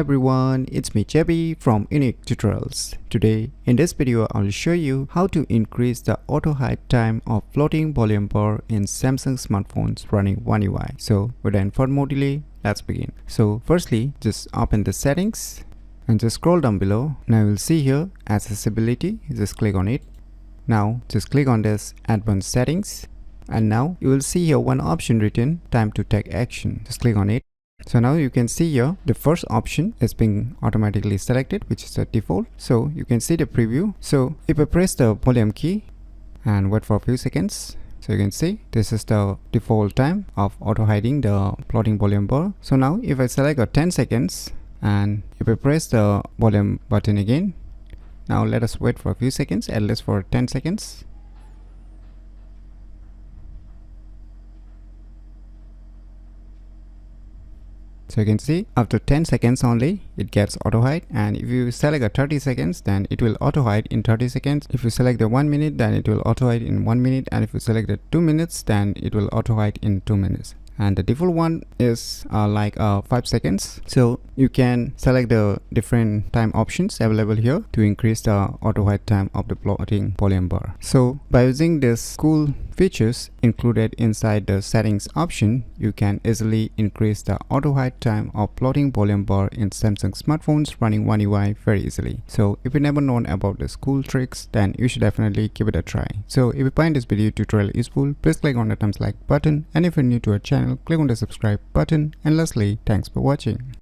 everyone, it's me JB from UniqueTutorials. Today in this video I will show you how to increase the auto hide time of floating volume bar in Samsung smartphones running One UI. So without further more delay, let's begin. So firstly, just open the settings and just scroll down below. Now you will see here accessibility, just click on it. Now just click on this advanced settings, and now you will see here one option written time to take action. Just click on it. So now you can see here the first option is being automatically selected, which is the default. So you can see the preview. So if I press the volume key and wait for a few seconds, so you can see this is the default time of auto hiding the floating volume bar. So now if I select a 10 seconds and if I press the volume button again, now let us wait for a few seconds, at least for 10 seconds. So you can see after 10 seconds only it gets auto hide, and if you select a 30 seconds then it will auto hide in 30 seconds. If you select the 1 minute then it will auto hide in 1 minute, and if you select the 2 minutes then it will auto hide in 2 minutes. And the default one is 5 seconds. So you can select the different time options available here to increase the auto hide time of the floating volume bar. So by using this cool features included inside the settings option, you can easily increase the auto hide time of floating volume bar in Samsung smartphones running One UI very easily. So if you never known about these cool tricks, then you should definitely give it a try. So if you find this video tutorial useful, please click on the thumbs like button, and if you're new to our channel, click on the subscribe button, and lastly, thanks for watching.